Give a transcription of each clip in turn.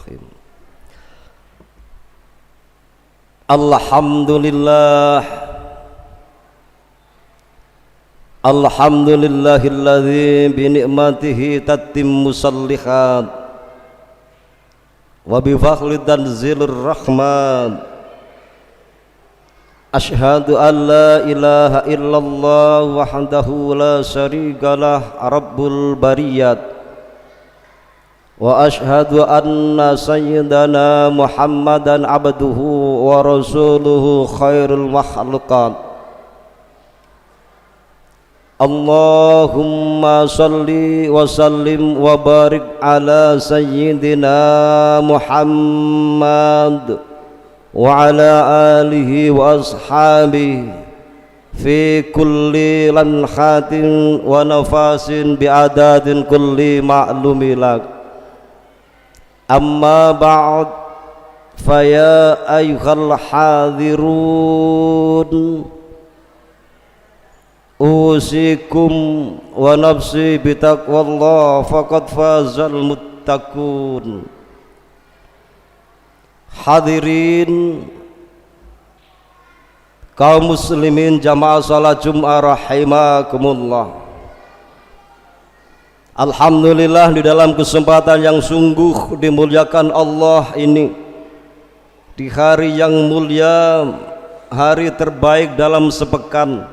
Bismillahirrahmanirrahim. Alhamdulillah, alhamdulillahilladzi bi ni'matihi tatimmu salihat wa bi fadli tanzilur rahman. Asyhadu an la ilaha illallah wahdahu la syarikalah rabbul bariyat wa asyhadu anna sayyidana Muhammadan abduhu wa rasuluhu khairul makhluqat. Allahumma salli wa sallim wa barik ala sayyidina Muhammad wa ala alihi wa ashabihi fi kulli lanhatin wa nafasin bi'adadin kulli ma'lumilak. Amma ba'd, faya ayyuhal hadirun, usikum wa nafsi bitaqwallah faqad fazal muttaqun. Hadirin kaum muslimin jamaah salat Jumat rahimakumullah. Alhamdulillah, di dalam kesempatan yang sungguh dimuliakan Allah ini, di hari yang mulia, hari terbaik dalam sepekan,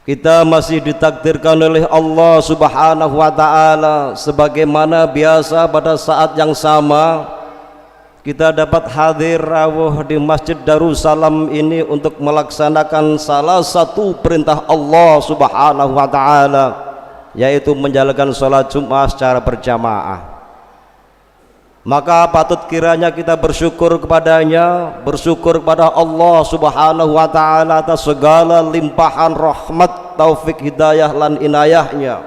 kita masih ditakdirkan oleh Allah Subhanahu wa ta'ala sebagaimana biasa pada saat yang sama kita dapat hadir rawuh di Masjid Darussalam ini untuk melaksanakan salah satu perintah Allah Subhanahu wa ta'ala, yaitu menjalankan sholat Jumat secara berjamaah. Maka patut kiranya kita bersyukur kepadanya, bersyukur kepada Allah Subhanahu wa ta'ala atas segala limpahan rahmat, taufik, hidayah lan inayahnya,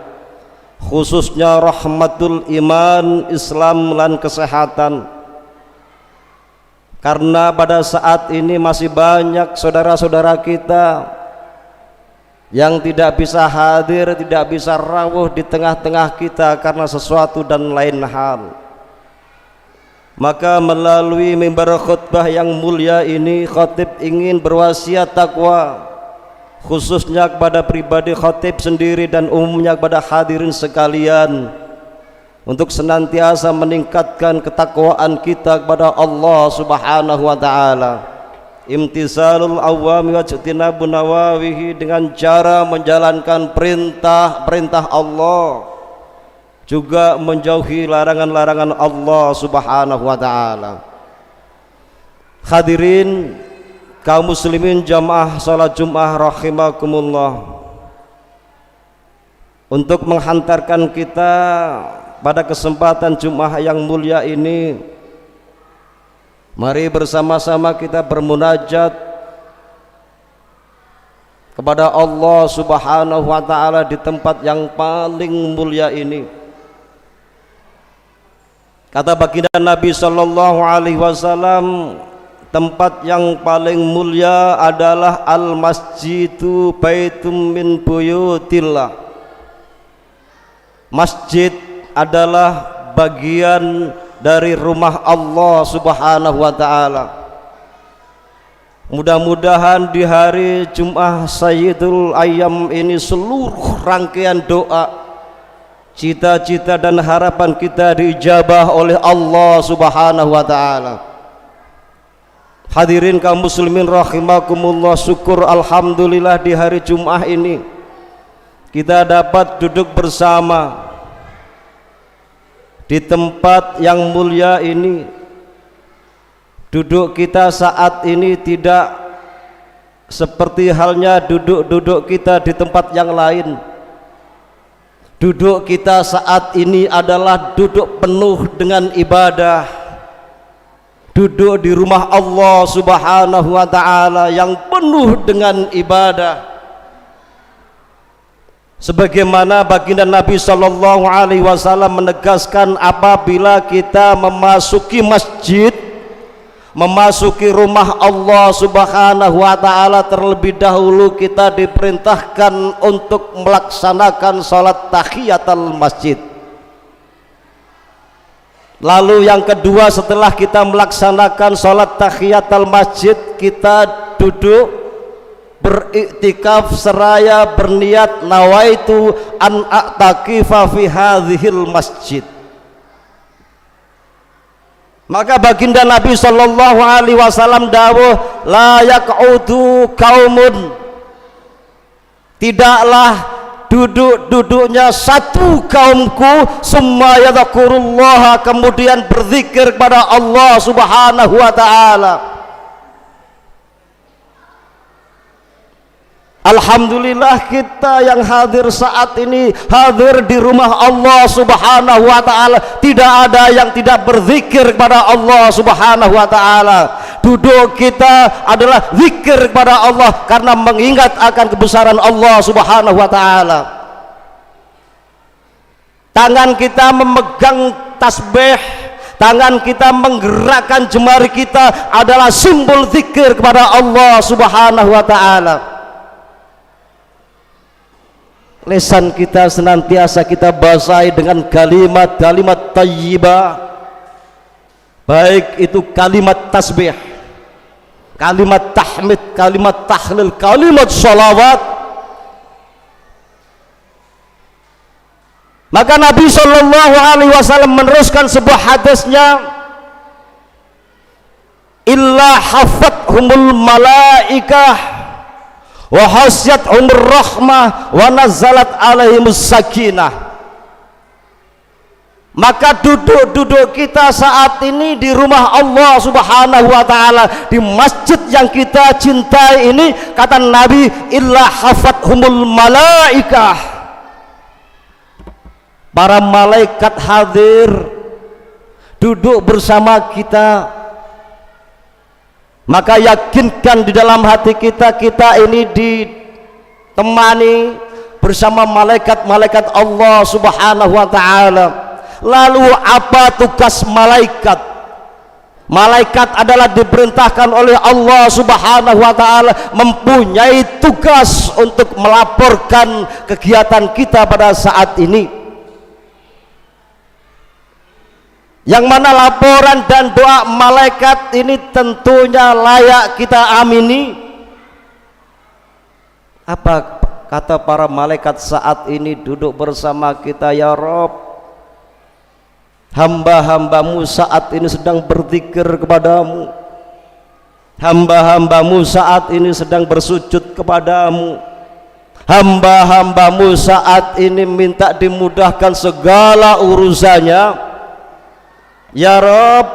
khususnya rahmatul iman, Islam lan kesehatan. Karena pada saat ini masih banyak saudara-saudara kita yang tidak bisa hadir, tidak bisa rawuh di tengah-tengah kita karena sesuatu dan lain hal. Maka melalui mimbar khutbah yang mulia ini, khatib ingin berwasiat takwa, khususnya kepada pribadi khatib sendiri dan umumnya kepada hadirin sekalian, untuk senantiasa meningkatkan ketakwaan kita kepada Allah Subhanahu wa ta'ala, imtisalul awami wa ijtinabun nawawihi, dengan cara menjalankan perintah-perintah Allah, juga menjauhi larangan-larangan Allah Subhanahu wa ta'ala. Hadirin kaum muslimin jamaah salat Jumat rahimakumullah, untuk menghantarkan kita pada kesempatan Jumat yang mulia ini, mari bersama-sama kita bermunajat kepada Allah Subhanahu wa ta'ala di tempat yang paling mulia ini. Kata baginda Nabi sallallahu alaihi wasallam, tempat yang paling mulia adalah al-masjidu baitum min buyutillah. Masjid adalah bagian dari rumah Allah Subhanahu wa ta'ala. Mudah-mudahan di hari Jumat Sayyidul Ayyam ini seluruh rangkaian doa, cita-cita dan harapan kita diijabah oleh Allah Subhanahu wa ta'ala. Hadirin kaum muslimin rahimakumullah, syukur alhamdulillah di hari Jumat ini kita dapat duduk bersama di tempat yang mulia ini. Duduk kita saat ini tidak seperti halnya duduk kita di tempat yang lain. Duduk kita saat ini adalah duduk penuh dengan ibadah, duduk di rumah Allah Subhanahu wa ta'ala yang penuh dengan ibadah. Sebagaimana baginda Nabi sallallahu alaihi wasallam menegaskan, apabila kita memasuki masjid, memasuki rumah Allah Subhanahu wa ta'ala, terlebih dahulu kita diperintahkan untuk melaksanakan salat tahiyatul masjid. Lalu yang kedua, setelah kita melaksanakan sholat tahiyatul masjid, kita duduk beriktikaf seraya berniat nawaitu an a'takifa fi hadhil masjid. Maka baginda Nabi sallallahu alaihi wasallam dawuh, la yaq'udu qaumun, tidaklah duduk-duduknya satu kaumku, summa yadhkurullaha, kemudian berzikir kepada Allah subhanahu wa ta'ala. Alhamdulillah kita yang hadir saat ini hadir di rumah Allah subhanahu wa ta'ala. Tidak ada yang tidak berzikir kepada Allah subhanahu wa ta'ala. Duduk kita adalah zikir kepada Allah karena mengingat akan kebesaran Allah subhanahu wa ta'ala. Tangan kita memegang tasbih, tangan kita menggerakkan jemari kita adalah simbol zikir kepada Allah subhanahu wa ta'ala. Lisan kita senantiasa kita basahi dengan kalimat-kalimat thayyibah, baik itu kalimat tasbih, kalimat tahmid, kalimat tahlil, kalimat sholawat. Maka Nabi sallallahu alaihi wasallam meneruskan sebuah hadisnya, illa hafathumul malaikah wa hasyathumur rahmah wa nazalat alaihimus sakinah. Maka duduk-duduk kita saat ini di rumah Allah subhanahu wa ta'ala, di masjid yang kita cintai ini, kata Nabi, illa hafathumul malaikah, para malaikat hadir duduk bersama kita. Maka yakinkan di dalam hati kita, kita ini ditemani bersama malaikat-malaikat Allah subhanahu wa ta'ala. Lalu apa tugas malaikat? Malaikat adalah diperintahkan oleh Allah subhanahu wa ta'ala, mempunyai tugas untuk melaporkan kegiatan kita pada saat ini, yang mana laporan dan doa malaikat ini tentunya layak kita amini. Apa kata para malaikat saat ini duduk bersama kita? Ya Rabb, hamba-hambamu saat ini sedang berzikir kepadamu, hamba-hambamu saat ini sedang bersujud kepadamu, hamba-hambamu saat ini minta dimudahkan segala urusannya. Ya Rabb,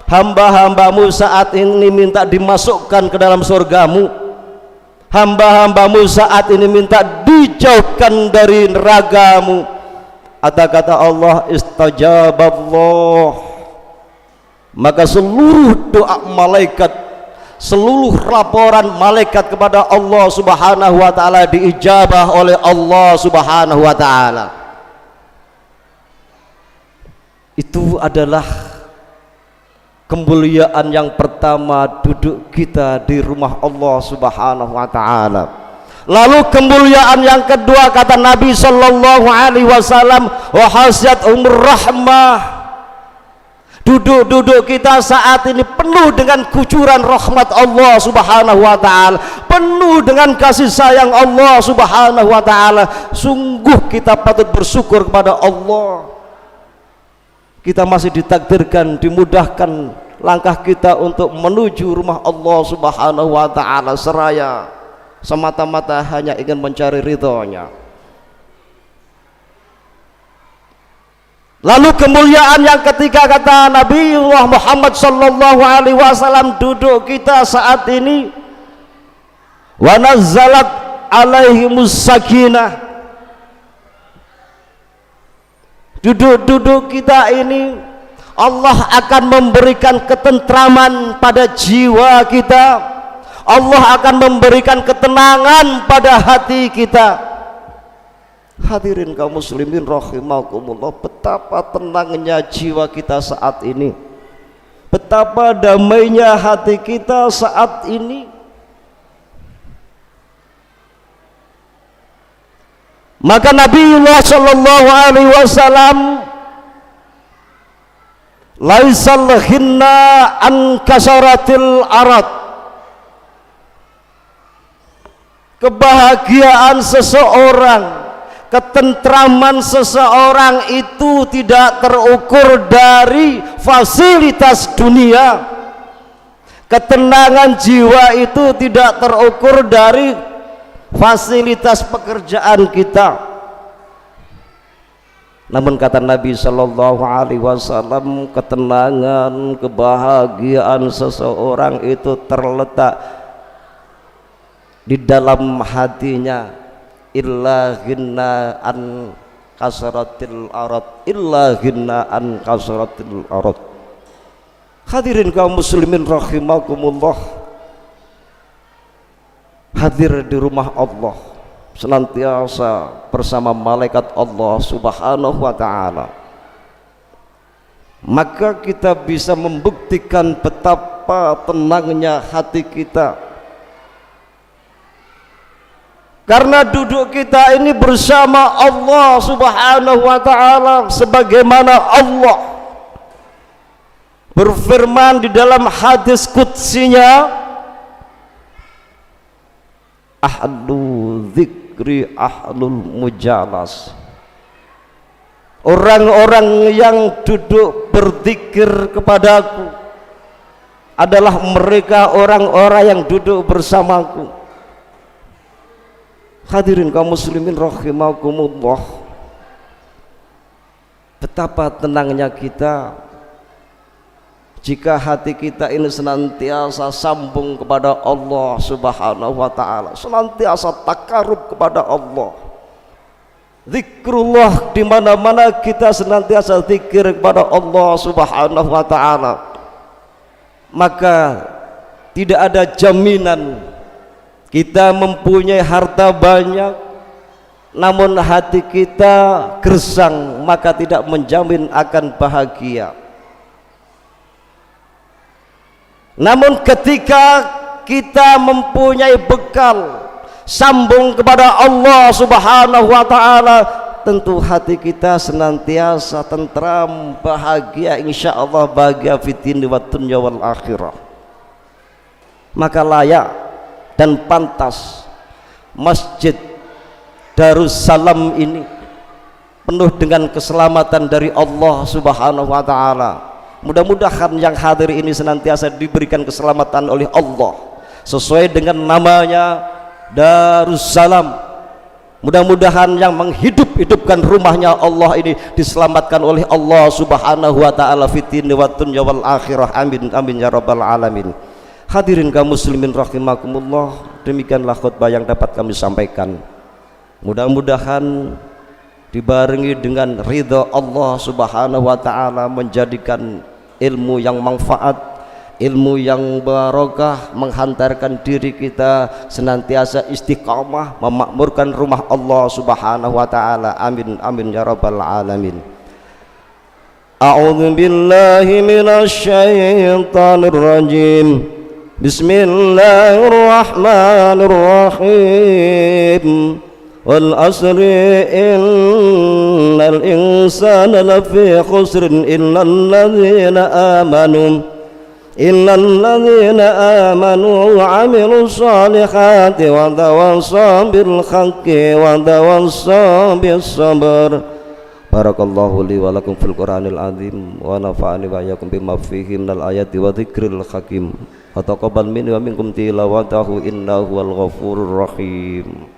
hamba-hambamu saat ini minta dimasukkan ke dalam surgamu, hamba-hambamu saat ini minta dijauhkan dari nerakamu. Kata Allah, istajaballah. Maka seluruh doa malaikat, seluruh laporan malaikat kepada Allah subhanahu wa ta'ala diijabah oleh Allah subhanahu wa ta'ala. Itu adalah kemuliaan yang pertama, duduk kita di rumah Allah subhanahu wa ta'ala. Lalu kemuliaan yang kedua, kata Nabi sallallahu alaihi wasallam, wa hasyathumur rahmah. Duduk-duduk kita saat ini penuh dengan kucuran rahmat Allah subhanahu wa ta'ala, penuh dengan kasih sayang Allah subhanahu wa ta'ala. Sungguh kita patut bersyukur kepada Allah. Kita masih ditakdirkan, dimudahkan langkah kita untuk menuju rumah Allah subhanahu wa ta'ala seraya semata-mata hanya ingin mencari ridhonya. Lalu kemuliaan yang ketiga, kata Nabi Muhammad sallallahu alaihi wasallam, duduk kita saat ini, wa nazzalat alaihimus sakinah. Duduk-duduk kita ini Allah akan memberikan ketentraman pada jiwa kita, Allah akan memberikan ketenangan pada hati kita. Hadirin kaum muslimin rahimakumullah, betapa tenangnya jiwa kita saat ini, betapa damainya hati kita saat ini. Maka Nabiullah sallallahu alaihi wasallam laisal ghina an kasaratil arad. Kebahagiaan seseorang, ketentraman seseorang itu tidak terukur dari fasilitas dunia. Ketenangan jiwa itu tidak terukur dari fasilitas pekerjaan kita. Namun kata Nabi Shallallahu Alaihi Wasallam, ketenangan, kebahagiaan seseorang itu terletak di dalam hatinya. Illa ghina an kasratil arad, illa ghina an kasratil arad. Hadirin kaum muslimin rahimakumullah, hadir di rumah Allah, senantiasa bersama malaikat Allah Subhanahu wa ta'ala, maka kita bisa membuktikan betapa tenangnya hati kita, karena duduk kita ini bersama Allah Subhanahu wa ta'ala, sebagaimana Allah berfirman di dalam hadis qudsinya, ahlu dzikri ahlul mujalas. Orang-orang yang duduk berzikir kepadaku adalah mereka orang-orang yang duduk bersamaku. Hadirin kaum muslimin rahimakumullah, betapa tenangnya kita jika hati kita ini senantiasa sambung kepada Allah Subhanahu wa ta'ala, senantiasa takarub kepada Allah, zikrullah, di mana-mana kita senantiasa zikir kepada Allah Subhanahu wa ta'ala, maka tidak ada jaminan kita mempunyai harta banyak namun hati kita gersang, maka tidak menjamin akan bahagia. Namun ketika kita mempunyai bekal sambung kepada Allah Subhanahu wa ta'ala, tentu hati kita senantiasa tentram, bahagia, insya Allah bahagia fitin wa dunya wal akhirah. Maka layak dan pantas Masjid Darussalam ini penuh dengan keselamatan dari Allah Subhanahu wa ta'ala. Mudah-mudahan yang hadir ini senantiasa diberikan keselamatan oleh Allah sesuai dengan namanya Darussalam. Mudah-mudahan yang menghidup-hidupkan rumahnya Allah ini diselamatkan oleh Allah Subhanahu wa ta'ala fitin wa dunya wal akhirah. Amin amin ya rabbal alamin. Hadirin kaum muslimin rahimakumullah, demikianlah khutbah yang dapat kami sampaikan. Mudah-mudahan dibarengi dengan ridha Allah Subhanahu wa ta'ala, menjadikan ilmu yang manfaat, ilmu yang barokah, menghantarkan diri kita senantiasa istiqamah memakmurkan rumah Allah Subhanahu wa ta'ala. Amin amin ya rabbal alamin. A'udzu billahi minasy syaithanir rajim. Bismillahirrahmanirrahim. Wal asri innal insana lafi khusrin illal ladzina amanu wa amilus solihati wa tawassaw bil haqqi wa tawassaw bis sabr. Barakallahu li wa lakum fil Qur'anil azim wa nafa'ani wa iyyakum bima fihi minal ayati wa dzikril hakim. Wa taqabbal minni wa minkum tilawatahu innahu wal ghafurur rahim.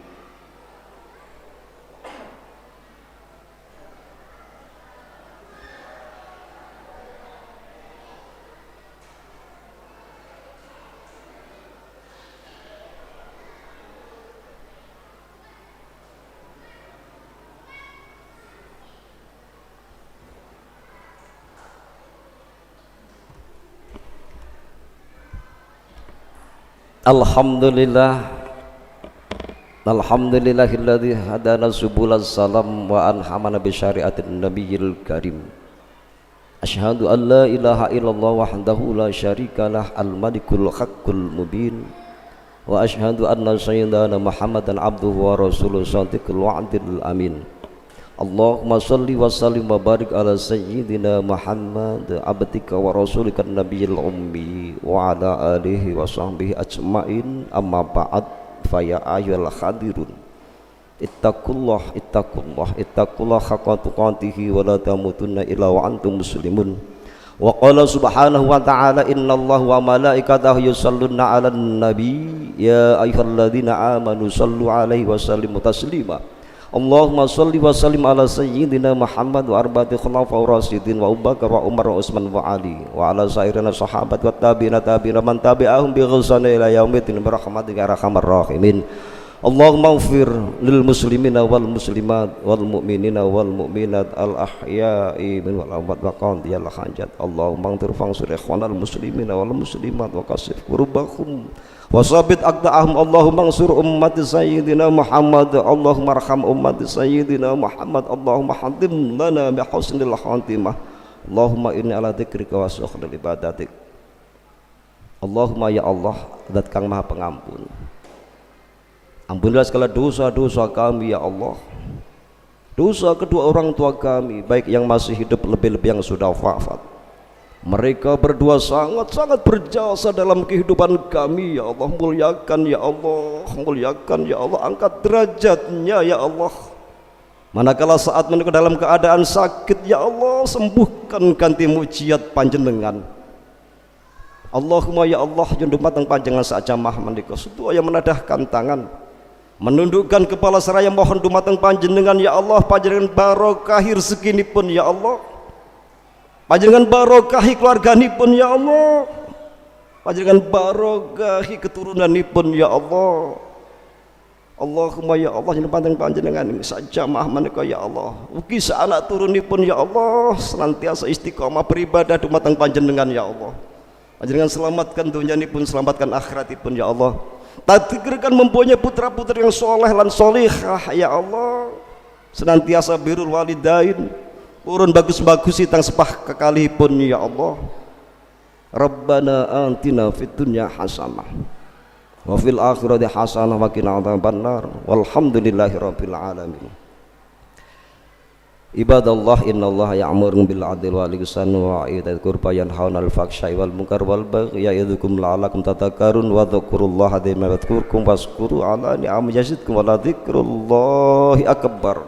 Alhamdulillah, alhamdulillahilladzi hadana subulal salam wa anhamana bi syariatin nabiyil karim. Asyhadu an la ilaha illallah wahdahu la syarikalah al-malikul haqqul mubin, wa asyhadu anna sayyidana Muhammadan abduhu wa rasuluhu shadiqul wa'dil amin. Allahumma salli wa sallim wa barik ala sayyidina Muhammad abdika wa rasulika nabiyil ummi wa ala alihi wa sahbihi ajmain. Amma ba'd, fa ya ayyuhal hadirun ittaqullah haqqa tuqatih wa la tamutunna illa wa antum muslimun. Wa qala subhanahu wa ta'ala innallaha wa malaikatahu yusalluna 'alan nabi ya ayyuhalladzina amanu sallu 'alaihi wa sallimu taslima. Allahumma salli wa sallim ala sayyidina Muhammad wa arba'ati khulafa'ir rasyidin wa Abu Bakar wa Umar wa Utsman wa Ali wa ala sairina sahabat wa tabi'ina man tabi'ahum bi ihsan ila yaumiddin bi rahmatika ya arhamar rahimin. Allahumma ighfir lil muslimina wal muslimat wal mu'minina wal mu'minat al ahya'i min wal amwat wa qadiyal hajat. Allahumma ighfir fansur ikhwanal muslimina wal muslimat wa kasif kurubahum wasabit aqda'ahum. Allahumma ansur ummati sayyidina Muhammad. Allahumma arham ummati sayyidina Muhammad. Allahumma hadim lana bi husnil khatimah. Allahumma inni ala dzikrika wa syukrika ibadatik. Allahumma ya Allah, zat kang maha pengampun, ampunilah segala dosa-dosa kami ya Allah, dosa kedua orang tua kami, baik yang masih hidup lebih-lebih yang sudah wafat. Mereka berdua sangat-sangat berjasa dalam kehidupan kami ya Allah. Muliakan ya Allah, muliakan ya Allah, angkat derajatnya ya Allah. Manakala saat mereka dalam keadaan sakit ya Allah, sembuhkan ganti mujiat panjenengan. Allahumma ya Allah, junduh matang panjangan saja mah menika sedaya menadahkan tangan, menundukkan kepala seraya mohon dumateng panjenengan ya Allah. Panjenengan barokahir segini pun ya Allah, panjenengan barokahi keluarganipun ya Allah, panjenengan barokahi keturunanipun ya Allah. Allahumma ya Allah, jeneng panjenengan ini saja mah menika ya Allah, ugi anak turunipun ya Allah senantiasa istiqomah beribadah dumateng panjenengan ya Allah. Panjenengan selamatkan dunyanipun, selamatkan akhiratipun ya Allah. Takdirkan mempunyai putra-putri yang soleh lan solihah ya Allah, senantiasa birrul walidain, urun bagus-bagus tang sepah kekalipun ya Allah. Rabbana atina fid dunya hasanah wa fil akhirati hasanah wa qina adzabannar. Walhamdulillahi rabbil alamin. Ibadallah, innallaha ya'muru bil 'adli wal ihsani wa ita'i qurba yanhauna 'anil fahsya'i wal munkar wal baghi ya'idzukum la'allakum tadhakkarun wa dzkurullaha dzikran yadhkurkum washkuru 'ala ni'amihi yazidkum wa la dzikrullahi akbar.